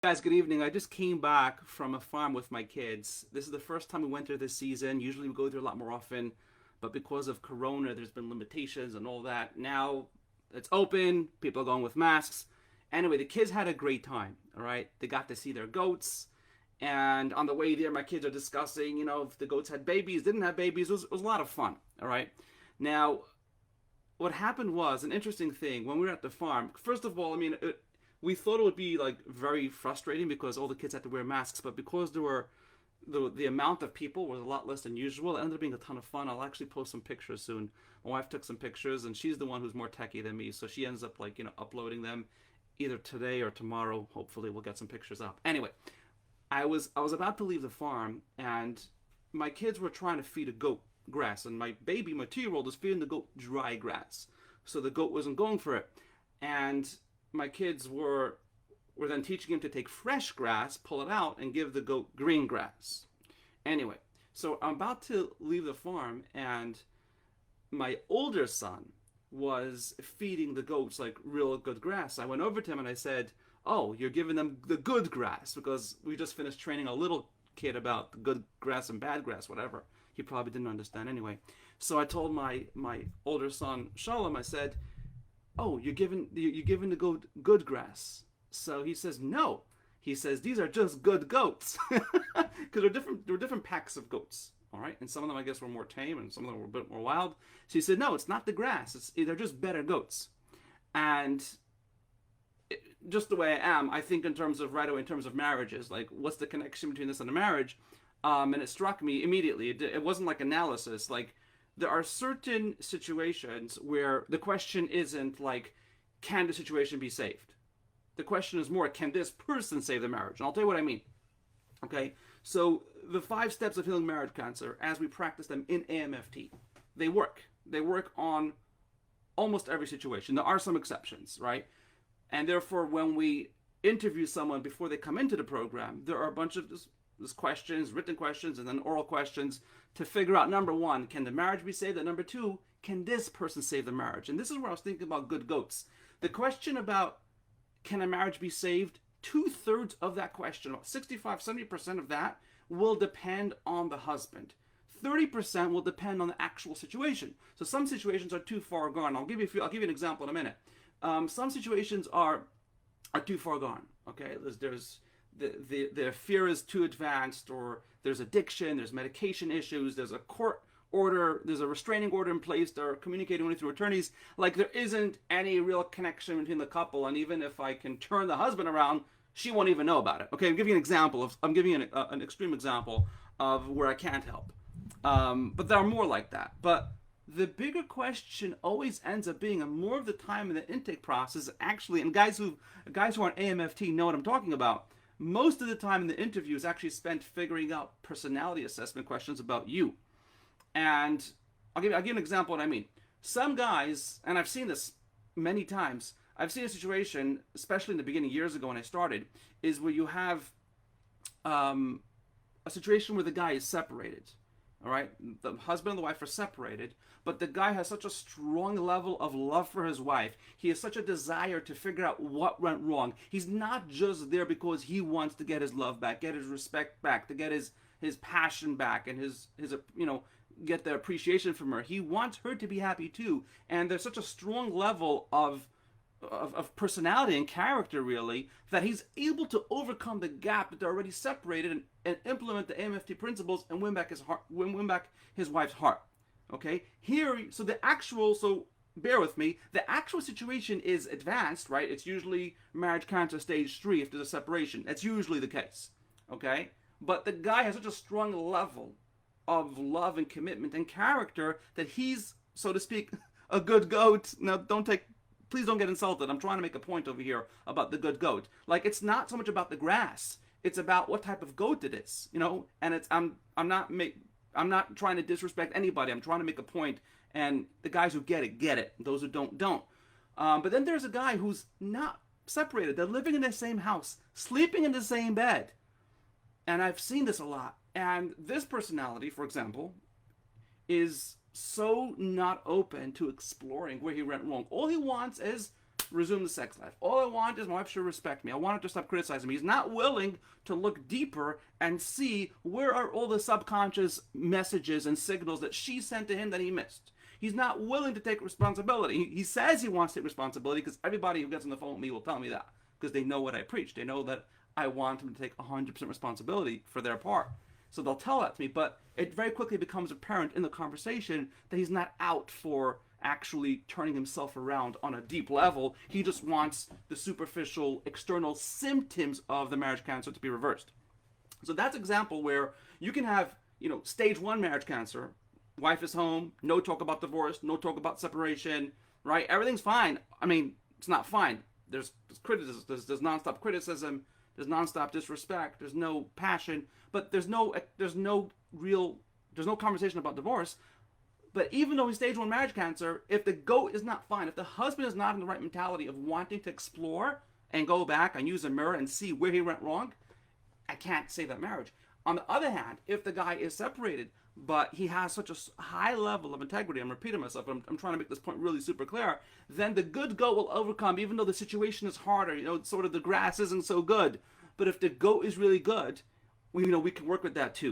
Guys, good evening. I just came back from a farm with my kids. This is the first time we went there this season. Usually we go there a lot more often, but because of Corona, there's been limitations and all that. Now it's open, people are going with masks. Anyway, the kids had a great time, all right? They got to see their goats, and on the way there, my kids are discussing, if the goats had babies, didn't have babies. It was a lot of fun, all right? Now, what happened was an interesting thing when we were at the farm. First of all, we thought it would be like very frustrating because all the kids had to wear masks, but because there were the amount of people was a lot less than usual. It ended up being a ton of fun. I'll actually post some pictures soon. My wife took some pictures, and she's the one who's more techie than me, so she ends up uploading them either today or tomorrow. Hopefully, we'll get some pictures up. Anyway, I was about to leave the farm, and my kids were trying to feed a goat grass, and my baby, my 2-year old, was feeding the goat dry grass, so the goat wasn't going for it, and my kids were then teaching him to take fresh grass, pull it out, and give the goat green grass. Anyway, so I'm about to leave the farm, and my older son was feeding the goats like real good grass. I went over to him and I said, "Oh, you're giving them the good grass," because we just finished training a little kid about the good grass and bad grass, whatever. He probably didn't understand anyway. So I told my older son Shalom, I said, "Oh, you're giving the goat good grass." So he says, "No." He says, "These are just good goats," because there were different packs of goats. All right, and some of them I guess were more tame, and some of them were a bit more wild. So he said, "No, it's not the grass. They're just better goats." And just the way I am, I think in terms of right away in terms of marriages, like what's the connection between this and a marriage? And it struck me immediately. It wasn't like analysis. Like there are certain situations where the question isn't like, can the situation be saved? The question is more, can this person save the marriage? And I'll tell you what I mean. Okay, so the 5 steps of healing marriage cancer, as we practice them in AMFT, they work. They work on almost every situation. There are some exceptions, right? And therefore, when we interview someone before they come into the program, there are a bunch of this questions, written questions, and then oral questions to figure out, number one, can the marriage be saved? And number two, can this person save the marriage? And this is where I was thinking about good goats. The question about can a marriage be saved? 2/3 of that question, about 65, 70% of that, will depend on the husband. 30% will depend on the actual situation. So some situations are too far gone. I'll give you an example in a minute. Some situations are too far gone. Okay, there's the fear is too advanced, or there's addiction, there's medication issues, there's a court order, there's a restraining order in place, they're communicating only through attorneys. Like there isn't any real connection between the couple, and even if I can turn the husband around, she won't even know about it. Okay, I'm giving you an extreme example of where I can't help. But there are more like that. But the bigger question always ends up being, and more of the time in the intake process, actually, and guys who are on AMFT know what I'm talking about. Most of the time in the interview is actually spent figuring out personality assessment questions about you. And I'll give an example of what I mean. Some guys, and I've seen this many times, I've seen a situation, especially in the beginning, years ago when I started, is where you have a situation where the guy is separated. All right, the husband and the wife are separated, but the guy has such a strong level of love for his wife. He has such a desire to figure out what went wrong. He's not just there because he wants to get his love back, get his respect back, to get his passion back, and his get the appreciation from her. He wants her to be happy too. And there's such a strong level of personality and character, really, that he's able to overcome the gap that they're already separated, and implement the AMFT principles and win back his heart, win back his wife's heart. Okay, so bear with me. The actual situation is advanced, right? It's usually marriage cancer stage 3 if there's a separation. That's usually the case. Okay, but the guy has such a strong level of love and commitment and character that he's, so to speak, a good goat. Now, please don't get insulted. I'm trying to make a point over here about the good goat. Like, it's not so much about the grass. It's about what type of goat it is, And I'm not trying to disrespect anybody. I'm trying to make a point, and the guys who get it. Those who don't. But then there's a guy who's not separated. They're living in the same house, sleeping in the same bed, and I've seen this a lot. And this personality, for example, is so not open to exploring where he went wrong. All he wants is resume the sex life. All I want is my wife should respect me. I want her to stop criticizing me. He's not willing to look deeper and see where are all the subconscious messages and signals that she sent to him that he missed. He's not willing to take responsibility. He says he wants to take responsibility because everybody who gets on the phone with me will tell me that because they know what I preach. They know that I want them to take 100% responsibility for their part. So they'll tell that to me, but it very quickly becomes apparent in the conversation that he's not out for actually turning himself around on a deep level. He just wants the superficial external symptoms of the marriage cancer to be reversed. So that's an example where you can have, stage 1 marriage cancer. Wife is home, no talk about divorce, no talk about separation, right? Everything's fine. I mean, it's not fine. There's criticism, there's nonstop criticism, there's nonstop disrespect, there's no passion, but there's no conversation about divorce. But even though he's stage 1 marriage cancer, if the goat is not fine, if the husband is not in the right mentality of wanting to explore and go back and use a mirror and see where he went wrong, I can't save that marriage. On the other hand, if the guy is separated, but he has such a high level of integrity, I'm repeating myself, but I'm trying to make this point really super clear, then the good goat will overcome, even though the situation is harder, sort of the grass isn't so good. But if the goat is really good, we can work with that too.